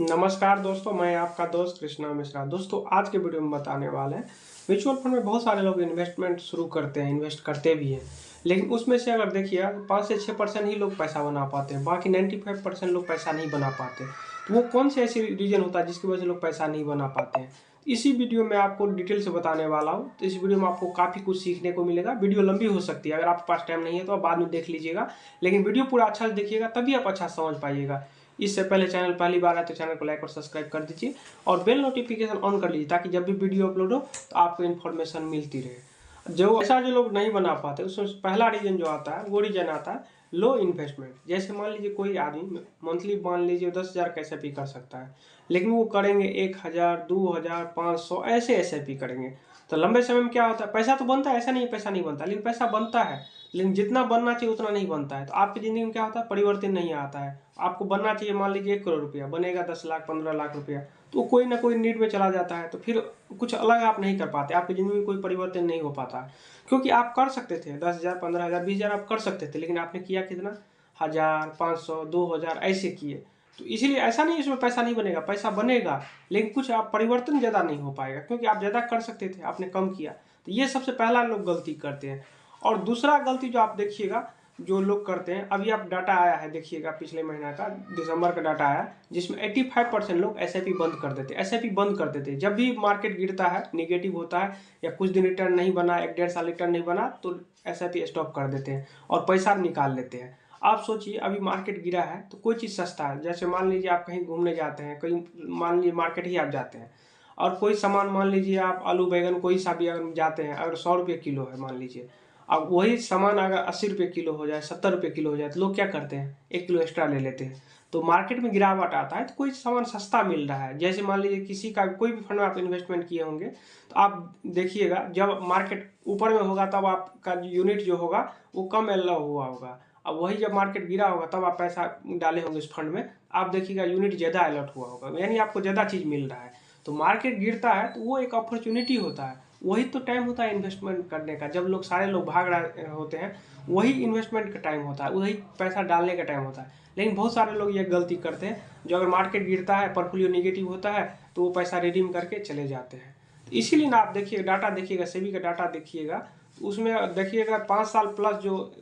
नमस्कार दोस्तों, मैं आपका दोस्त कृष्णा मिश्रा। दोस्तों, आज के वीडियो में बताने वाले हैं म्यूचुअल फंड में बहुत सारे लोग इन्वेस्टमेंट शुरू करते हैं, इन्वेस्ट करते भी हैं, लेकिन उसमें से अगर देखिए 5 से 6% ही लोग पैसा बना पाते हैं, बाकी 95% लोग पैसा नहीं बना पाते। तो वो कौन से ऐसे रीजन होता है जिसकी वजह से लोग पैसा नहीं बना पाते हैं, इसी वीडियो में आपको डिटेल से बताने वाला हूँ। तो इस वीडियो में आपको काफ़ी कुछ सीखने को मिलेगा। वीडियो लंबी हो सकती है, अगर आपके पास टाइम नहीं है तो आप बाद में देख लीजिएगा, लेकिन वीडियो पूरा अच्छा से देखिएगा तभी आप अच्छा समझ पाइएगा। इससे पहले चैनल पहली बार आए तो चैनल को लाइक और सब्सक्राइब कर दीजिए और बेल नोटिफिकेशन ऑन कर लीजिए ताकि जब भी वीडियो अपलोड हो तो आपको इन्फॉर्मेशन मिलती रहे। जो लोग नहीं बना पाते उसमें पहला रीजन जो आता है वो रीजन आता है लो इन्वेस्टमेंट। जैसे मान लीजिए कोई आदमी मंथली मान लीजिए 10,000 का एसआईपी कर सकता है, लेकिन वो करेंगे 1,000, 2,000, 500 ऐसे एसआईपी करेंगे। तो लंबे समय में क्या होता है, पैसा तो बनता है, ऐसा नहीं पैसा नहीं बनता, लेकिन पैसा बनता है, लेकिन जितना बनना चाहिए उतना नहीं बनता है। तो आपकी ज़िंदगी में क्या होता है, परिवर्तन नहीं आता है। आपको बनना चाहिए मान लीजिए 1 करोड़ रुपया, बनेगा 10 लाख 15 लाख रुपया, तो कोई ना कोई नीड में चला जाता है, तो फिर कुछ अलग आप नहीं कर पाते, आपकी ज़िंदगी में कोई परिवर्तन नहीं हो पाता। क्योंकि आप कर सकते थे 10,000, 15,000, 20,000 आप कर सकते थे, लेकिन आपने किया कितना, 1,000, 500, 2,000 ऐसे किए। तो इसीलिए ऐसा नहीं इसमें पैसा नहीं बनेगा, पैसा बनेगा, लेकिन कुछ आप परिवर्तन ज़्यादा नहीं हो पाएगा, क्योंकि आप ज़्यादा कर सकते थे, आपने कम किया। तो ये सबसे पहला लोग गलती करते हैं। और दूसरा गलती जो आप देखिएगा जो लोग करते हैं, अभी आप डाटा आया है देखिएगा, पिछले महीना का दिसंबर का डाटा आया जिसमें 85% लोग एसआईपी बंद कर देते। एसआईपी बंद कर देते जब भी मार्केट गिरता है, निगेटिव होता है या कुछ दिन रिटर्न नहीं बना, 1-1.5 साल रिटर्न नहीं बना, तो एसआईपी स्टॉप कर देते हैं और पैसा निकाल लेते हैं। आप सोचिए अभी मार्केट गिरा है तो कोई चीज़ सस्ता है, जैसे मान लीजिए आप कहीं घूमने जाते हैं, कहीं मान लीजिए मार्केट ही आप जाते हैं और कोई सामान मान लीजिए आप आलू बैगन कोई सा भी अगर जाते हैं, अगर 100 रुपये किलो है मान लीजिए, अब वही सामान अगर 80 रुपये किलो हो जाए, 70 रुपये किलो हो जाए, तो लोग क्या करते हैं, 1 किलो एक्स्ट्रा ले लेते हैं। तो मार्केट में गिरावट आता है तो कोई सामान सस्ता मिल रहा है, जैसे मान लीजिए किसी का कोई भी फंड में आप इन्वेस्टमेंट किए होंगे, तो आप देखिएगा जब मार्केट ऊपर में होगा तब आपका यूनिट जो होगा वो कम एलो हुआ होगा। अब वही जब मार्केट गिरा होगा तब आप पैसा डाले होंगे इस फंड में, आप देखिएगा यूनिट ज़्यादा अलॉट हुआ होगा, यानी आपको ज़्यादा चीज़ मिल रहा है। तो मार्केट गिरता है तो वो एक अपॉर्चुनिटी होता है, वही तो टाइम होता है इन्वेस्टमेंट करने का। जब लोग सारे लोग भाग रहे होते हैं वही इन्वेस्टमेंट का टाइम होता है, वही पैसा डालने का टाइम होता है। लेकिन बहुत सारे लोग ये गलती करते हैं, जो अगर मार्केट गिरता है, पोर्टफोलियो निगेटिव होता है, तो वो पैसा रिडीम करके चले जाते हैं। तो इसीलिए ना आप देखिए डाटा देखिएगा, सेबी का डाटा देखिएगा, तो उसमें देखिएगा 5 साल प्लस जो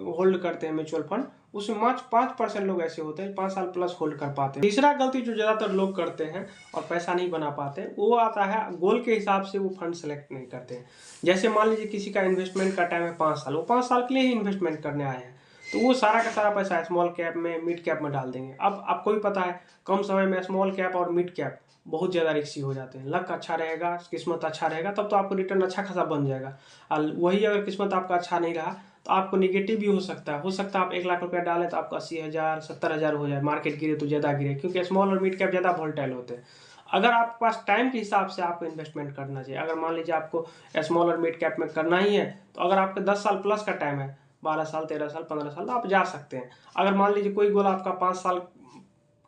होल्ड करते हैं म्यूचुअल फंड, उसमें मात्र 5% लोग ऐसे होते हैं 5 साल प्लस होल्ड कर पाते हैं। तीसरा गलती जो ज़्यादातर लोग करते हैं और पैसा नहीं बना पाते, वो आता है गोल के हिसाब से वो फंड सेलेक्ट नहीं करते हैं। जैसे मान लीजिए किसी का इन्वेस्टमेंट का टाइम है 5 साल, वो 5 साल के लिए ही इन्वेस्टमेंट करने आए हैं, तो वो सारा का सारा पैसा स्मॉल कैप में, मिड कैप में डाल देंगे। अब आपको भी पता है कम समय में स्मॉल कैप और मिड कैप बहुत ज़्यादा रिस्की हो जाते हैं। लक अच्छा रहेगा, किस्मत अच्छा रहेगा, तब तो आपको रिटर्न अच्छा खासा बन जाएगा। और वही अगर किस्मत आपका अच्छा नहीं रहा तो आपको निगेटिव भी हो सकता है। आप 1 लाख रुपया डालें तो आपको 80,000, 70,000 हो जाए, मार्केट गिरे तो ज़्यादा गिरे, क्योंकि स्मॉल और मिड कैप ज़्यादा वोलेटाइल होते हैं। अगर आपके पास टाइम के हिसाब से आपको इन्वेस्टमेंट करना चाहिए। अगर मान लीजिए आपको स्मॉल और मिड कैप में करना ही है, तो अगर आपके 10 साल प्लस का टाइम है, 12 साल, 13 साल, 15 साल, तो आप जा सकते हैं। अगर मान लीजिए कोई गोल आपका 5 साल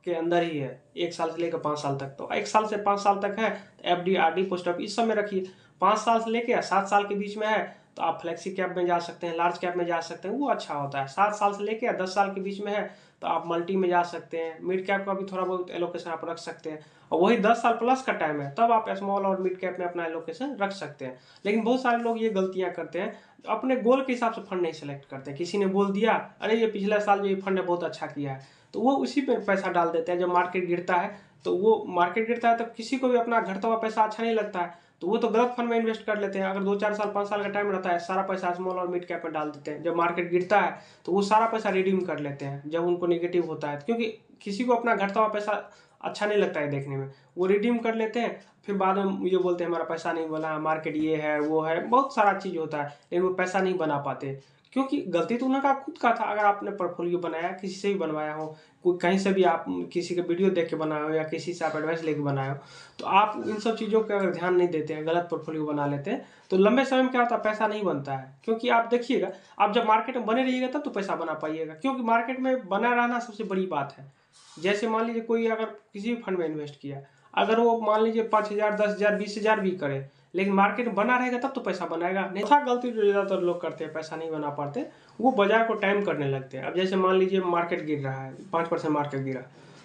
के अंदर ही है, 1 साल से लेकर 5 साल तक, तो 1 साल से 5 साल तक है तो एफडी, आरडी, पोस्ट ऑफिस इस सब में रखिए। 5 साल से लेकर 7 साल के बीच में है तो आप फ्लेक्सी कैप में जा सकते हैं, लार्ज कैप में जा सकते हैं, वो अच्छा होता है। 7 साल से लेकर 10 साल के बीच में है तो आप मल्टी में जा सकते हैं, मिड कैप का भी थोड़ा बहुत एलोकेशन आप रख सकते हैं। और वही 10 साल प्लस का टाइम है तब आप स्मॉल और मिड कैप में अपना एलोकेशन रख सकते हैं। लेकिन बहुत सारे लोग ये गलतियां करते हैं, अपने गोल के हिसाब से फंड नहीं सेलेक्ट करते। किसी ने बोल दिया अरे ये पिछला साल जो ये फंड है बहुत अच्छा किया है, तो वो उसी पे पैसा डाल देते हैं। जब मार्केट गिरता है तो वो मार्केट गिरता है तो किसी को भी अपना घटता हुआ पैसा अच्छा नहीं लगता है, तो वो तो गलत फंड में इन्वेस्ट कर लेते हैं। अगर 2-4 साल 5 साल का टाइम रहता है, सारा पैसा स्मॉल और मिड कैप में डाल देते हैं। जब मार्केट गिरता है तो वो सारा पैसा रिडीम कर लेते हैं जब उनको नेगेटिव होता है, क्योंकि किसी को अपना घटता हुआ पैसा अच्छा नहीं लगता है देखने में, वो रिडीम कर लेते हैं। फिर बाद में ये बोलते हैं हमारा पैसा नहीं बना, मार्केट ये है वो है, बहुत सारा चीज़ होता है, लेकिन वो पैसा नहीं बना पाते, क्योंकि गलती तो उनका खुद का था। अगर आपने पोर्टफोलियो बनाया, किसी से भी बनवाया हो, कोई कहीं से भी आप किसी का वीडियो देख के बनाए हो या किसी से आप एडवाइस लेके बनाए हो, तो आप इन सब चीज़ों का अगर ध्यान नहीं देते हैं, गलत पोर्टफोलियो बना लेते हैं, तो लंबे समय में क्या होता है, पैसा नहीं बनता है। क्योंकि आप देखिएगा, आप जब मार्केट में बने रहिएगा तब तो पैसा बना पाइएगा, क्योंकि मार्केट में बना रहना सबसे बड़ी बात है। जैसे मान लीजिए कोई अगर किसी भी फंड में इन्वेस्ट किया, अगर वो मान लीजिए 5,000, 10,000, 20,000 भी करे, लेकिन मार्केट में बना रहेगा तब तो पैसा बनाएगा। नहीं था गलती जो ज़्यादातर लोग करते हैं, पैसा नहीं बना पाते, वो बाजार को टाइम करने लगते हैं। अब जैसे मान लीजिए मार्केट गिर रहा है, 5% मार्केट गिरा,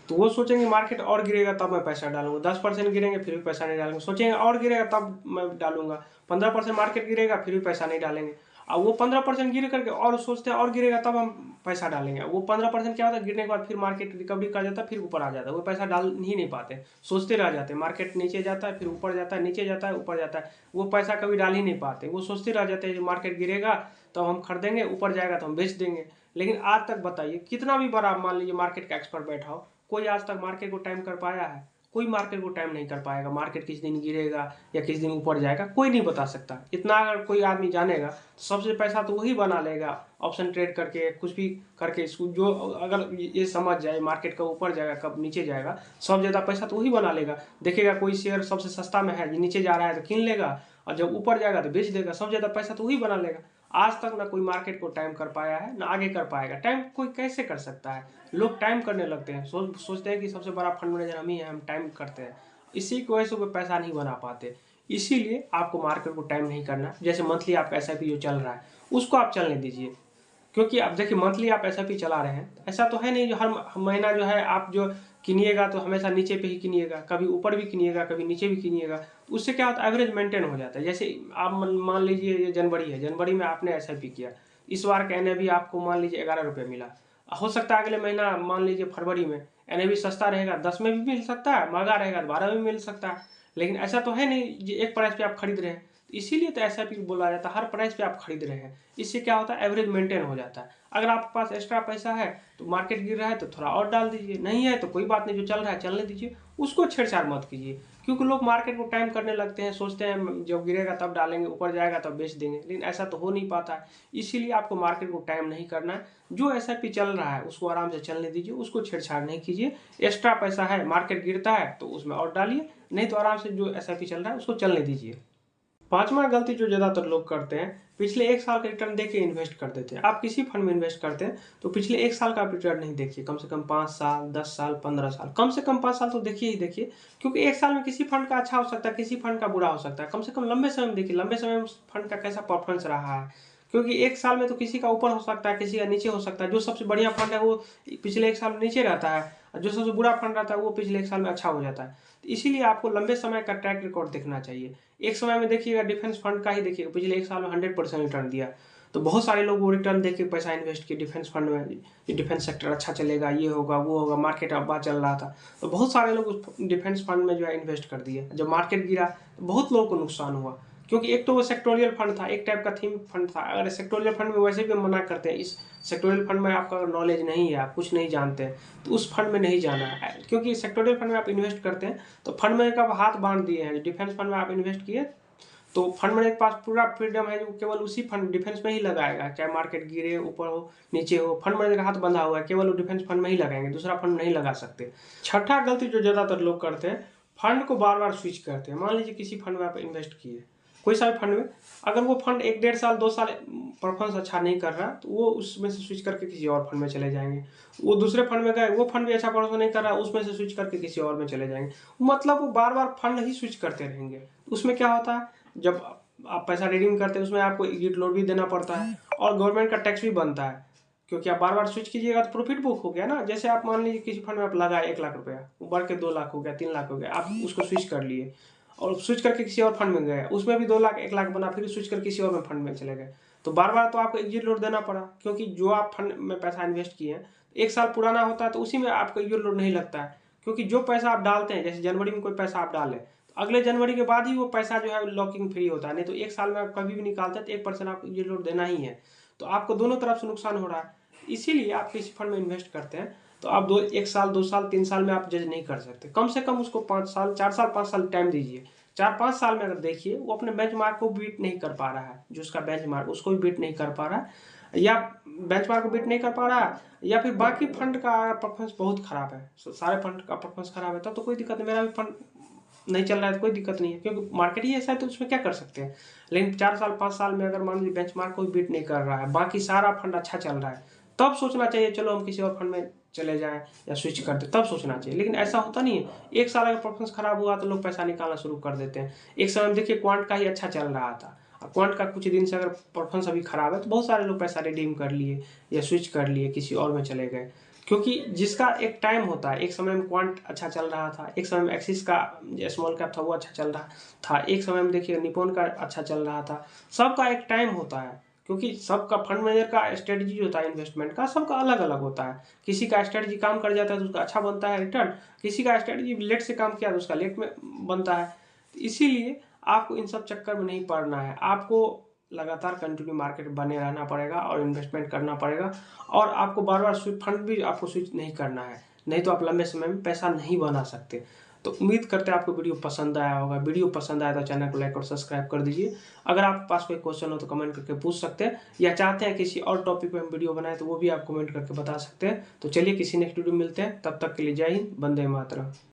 तो वो सोचेंगे मार्केट और गिरेगा तब मैं पैसा डालूंगा, 10% गिरेंगे फिर भी पैसा नहीं डालेंगे, सोचेंगे और गिरेगा तब मैं डालूंगा, 15% मार्केट गिरेगा फिर भी पैसा नहीं डालेंगे। अब वो 15% गिर करके और सोचते हैं और गिरेगा तब हम पैसा डालेंगे, वो 15% क्या होता है, गिरने के बाद फिर मार्केट रिकवरी कर जाता है, फिर ऊपर आ जाता है, वो पैसा डाल ही नहीं पाते, सोचते रह जाते हैं, मार्केट नीचे जाता है फिर ऊपर जाता है, नीचे जाता है ऊपर जाता है, वो पैसा कभी डाल ही नहीं पाते, वो सोचते रह जाते हैं जो मार्केट गिरेगा तो हम खरीदेंगे, ऊपर जाएगा तो हम बेच देंगे। लेकिन आज तक बताइए कितना भी बड़ा मान लीजिए मार्केट का एक्सपर्ट बैठा हो, कोई आज तक मार्केट को टाइम कर पाया है? कोई मार्केट को टाइम नहीं कर पाएगा, मार्केट किस दिन गिरेगा या किस दिन ऊपर जाएगा कोई नहीं बता सकता। इतना अगर कोई आदमी जानेगा तो सबसे पैसा तो वही बना लेगा, ऑप्शन ट्रेड करके कुछ भी करके, इसको जो अगर ये समझ जाए मार्केट का ऊपर जाएगा कब नीचे जाएगा, सब ज़्यादा पैसा तो वही बना लेगा। देखेगा कोई शेयर सबसे सस्ता में है, नीचे जा रहा है तो कीन लेगा, और जब ऊपर जाएगा तो बेच देगा, सब ज़्यादा पैसा तो वही बना लेगा। आज तक ना कोई मार्केट को टाइम कर पाया है ना आगे कर पाएगा। टाइम कोई कैसे कर सकता है? लोग टाइम करने लगते हैं, सोचते हैं कि सबसे बड़ा फंड मैनेजर हम ही हैं, हम टाइम करते हैं, इसी की वजह से वो पैसा नहीं बना पाते। इसीलिए आपको मार्केट को टाइम नहीं करना। जैसे मंथली आपका एसआईपी जो चल रहा है उसको आप चलने दीजिए, क्योंकि आप देखिए मंथली आप एसआईपी चला रहे हैं, ऐसा तो है नहीं जो हर महीना जो है आप जो किनिएगा तो हमेशा नीचे पे ही किनिएगा, कभी ऊपर भी किनिएगा कभी नीचे भी किनिएगा, तो उससे क्या होता है, एवरेज मेंटेन हो जाता है। जैसे आप मान लीजिए ये जनवरी है, जनवरी में आपने एसआईपी किया, इस बार का एनएवी आपको मान लीजिए 11 रुपये मिला, हो सकता है अगले महीना मान लीजिए फरवरी में एनएवी सस्ता रहेगा 10 में भी मिल सकता है, महंगा रहेगा 12 में भी मिल सकता है, लेकिन ऐसा तो है नहीं एक प्राइस पे आप खरीद रहे हैं। इसीलिए तो एसआईपी बोला जाता है, हर प्राइस पे आप खरीद रहे हैं, इससे क्या होता है, एवरेज मेंटेन हो जाता है। अगर आपके पास एक्स्ट्रा पैसा है तो मार्केट गिर रहा है तो थोड़ा और डाल दीजिए, नहीं है तो कोई बात नहीं, जो चल रहा है चलने दीजिए, उसको छेड़छाड़ मत कीजिए। क्योंकि लोग मार्केट को टाइम करने लगते हैं, सोचते हैं जब गिरेगा तब डालेंगे, ऊपर जाएगा तब बेच देंगे, लेकिन ऐसा तो हो नहीं पाता है। इसीलिए आपको मार्केट को टाइम नहीं करना है, जो एसआईपी चल रहा है उसको आराम से चलने दीजिए, उसको छेड़छाड़ नहीं कीजिए। एक्स्ट्रा पैसा है, मार्केट गिरता है तो उसमें और डालिए, नहीं तो आराम से जो एसआईपी चल रहा है उसको चलने दीजिए। पांचवा गलती जो ज़्यादातर लोग करते हैं, पिछले एक साल का रिटर्न देख के इन्वेस्ट कर देते हैं। आप किसी फंड में इन्वेस्ट करते हैं तो पिछले एक साल का आप रिटर्न नहीं देखिए, कम से कम 5 साल 10 साल 15 साल, कम से कम 5 साल तो देखिए ही देखिए, क्योंकि एक साल में किसी फंड का अच्छा हो सकता है, किसी फंड का बुरा हो सकता है। कम से कम लंबे समय में देखिए, लंबे समय में उस फंड का कैसा परफॉर्मेंस रहा है, क्योंकि एक साल में तो किसी का ऊपर हो सकता है, किसी का नीचे हो सकता है। जो सबसे बढ़िया फंड है वो पिछले एक साल में नीचे रहता है, और जो सबसे बुरा फंड रहता है वो पिछले एक साल में अच्छा हो जाता है। तो इसीलिए आपको लंबे समय का ट्रैक रिकॉर्ड देखना चाहिए। एक समय में देखिएगा, डिफेंस फंड का ही देखिए, पिछले एक साल में 100% रिटर्न दिया, तो बहुत सारे लोग वो रिटर्न देख के पैसा इन्वेस्ट किए डिफेंस फंड में, ये डिफेंस सेक्टर अच्छा चलेगा, ये होगा वो होगा, मार्केट अब्बा चल रहा था, तो बहुत सारे लोग उस डिफेंस फंड में जो है इन्वेस्ट कर दिए। जब मार्केट गिरा तो बहुत लोगों को नुकसान हुआ, क्योंकि एक तो वो सेक्टोरियल फंड था, एक टाइप का थीम फंड था। अगर सेक्टोरियल फंड में वैसे भी मना करते हैं, इस सेक्टोरियल फंड में आपका नॉलेज नहीं है, आप कुछ नहीं जानते हैं, तो उस फंड में नहीं जाना है। क्योंकि सेक्टोरियल फंड में आप इन्वेस्ट करते हैं तो फंड में आप हाथ बांध दिए हैं। डिफेंस फंड में आप इन्वेस्ट किए तो फंड मैनेजर के पास पूरा फ्रीडम है, जो केवल उसी फंड डिफेंस में ही लगाएगा, चाहे मार्केट गिरे ऊपर हो नीचे हो, फंड मैनेजर का हाथ बंधा हुआ है, केवल वो डिफेंस फंड में ही लगाएंगे, दूसरा फंड नहीं लगा सकते। छठा गलती जो ज़्यादातर लोग करते हैं, फंड को बार बार स्विच करते हैं। मान लीजिए किसी फंड में आप इन्वेस्ट किए, कोई सा भी फंड में, अगर वो फंड 1-1.5 साल 2 साल परफॉर्मेंस अच्छा नहीं कर रहा तो वो उसमें से स्विच करके किसी और फंड में चले जाएंगे। वो दूसरे फंड में गए, वो फंड भी अच्छा परफॉर्मेंस नहीं कर रहा, उसमें से स्विच करके किसी और में चले जाएंगे। मतलब वो बार बार फंड ही स्विच करते रहेंगे। उसमें क्या होता है, जब आप पैसा रिडीम करते हैं उसमें आपको एग्जिट लोड भी देना पड़ता है, और गवर्नमेंट का टैक्स भी बनता है, क्योंकि आप बार बार स्विच कीजिएगा तो प्रॉफिट बुक हो गया ना। जैसे आप मान लीजिए किसी फंड में आप लगाए 1 लाख रुपया, वो बढ़ के 2 लाख हो गया, 3 लाख हो गया, आप उसको स्विच कर लिए और स्विच करके किसी और फंड में गए, उसमें भी 2 लाख 1 लाख बना, फिर स्विच करके किसी और में फंड में चले गए, तो बार बार तो आपको एग्जिट लोड देना पड़ा। क्योंकि जो आप फंड में पैसा इन्वेस्ट किए हैं 1 साल पुराना होता है तो उसी में आपको एग्जिट लोड नहीं लगता है, क्योंकि जो पैसा आप डालते हैं, जैसे जनवरी में कोई पैसा आप डालें तो अगले जनवरी के बाद ही वो पैसा जो है लॉकिंग फ्री होता है, नहीं तो 1 साल में आप कभी भी निकालते हैं तो 1% आपको एग्जिट लोड देना ही है, तो आपको दोनों तरफ से नुकसान हो रहा है। इसीलिए आप किसी फंड में इन्वेस्ट करते हैं तो आप 1 साल 2 साल 3 साल में आप जज नहीं कर सकते, कम से कम उसको 5 साल 4 साल 5 साल टाइम दीजिए। 4-5 साल में अगर देखिए वो अपने बेंचमार्क को बीट नहीं कर पा रहा है, जो उसका बेंचमार्क उसको भी बीट नहीं कर पा रहा है, या बेंचमार्क को बीट नहीं कर पा रहा है, या फिर बाकी फंड का परफॉर्मेंस बहुत खराब है, सारे फंड का परफॉर्मेंस खराब है, तब तो कोई दिक्कत नहीं, मेरा भी फंड नहीं चल रहा है तो कोई दिक्कत नहीं है, क्योंकि मार्केट ही ऐसा है तो उसमें क्या कर सकते हैं। लेकिन 4 साल 5 साल में अगर मान लीजिए बेंचमार्क कोई बीट नहीं कर रहा है, बाकी सारा फंड अच्छा चल रहा है, तब सोचना चाहिए चलो हम किसी और फंड में चले जाएं या स्विच कर दे, तब सोचना चाहिए। लेकिन ऐसा होता नहीं है, 1 साल अगर परफॉर्मेंस खराब हुआ तो लोग पैसा निकालना शुरू कर देते हैं। एक समय में देखिए क्वांट का ही अच्छा चल रहा था, क्वांट का कुछ दिन से अगर परफॉर्मेंस अभी खराब है तो बहुत सारे लोग पैसा रिडीम कर लिए या स्विच कर लिए, किसी और में चले गए। क्योंकि जिसका एक टाइम होता है, एक समय में क्वांट अच्छा चल रहा था, एक समय में एक्सिस का स्मॉल कैप था वो अच्छा चल रहा था, एक समय में देखिए निपोन का अच्छा चल रहा था। सबका एक टाइम होता है, क्योंकि सबका फंड मैनेजर का स्ट्रेटजी जो होता है इन्वेस्टमेंट का, सबका अलग अलग होता है। किसी का स्ट्रेटजी काम कर जाता है तो उसका अच्छा बनता है रिटर्न, किसी का स्ट्रेटजी लेट से काम किया तो उसका लेट में बनता है। इसीलिए आपको इन सब चक्कर में नहीं पड़ना है, आपको लगातार कंटिन्यू मार्केट बने रहना पड़ेगा और इन्वेस्टमेंट करना पड़ेगा। और आपको बार बार फंड भी आपको स्विच नहीं करना है, नहीं तो आप लंबे समय में पैसा नहीं बना सकते। तो उम्मीद करते हैं आपको वीडियो पसंद आया होगा। वीडियो पसंद आया तो चैनल को लाइक और सब्सक्राइब कर दीजिए। अगर आपके पास कोई क्वेश्चन हो तो कमेंट करके पूछ सकते हैं, या चाहते हैं किसी और टॉपिक पे हम वीडियो बनाए तो वो भी आप कमेंट करके बता सकते हैं। तो चलिए किसी नेक्स्ट वीडियो मिलते हैं, तब तक के लिए जय हिंद, वंदे मातरम।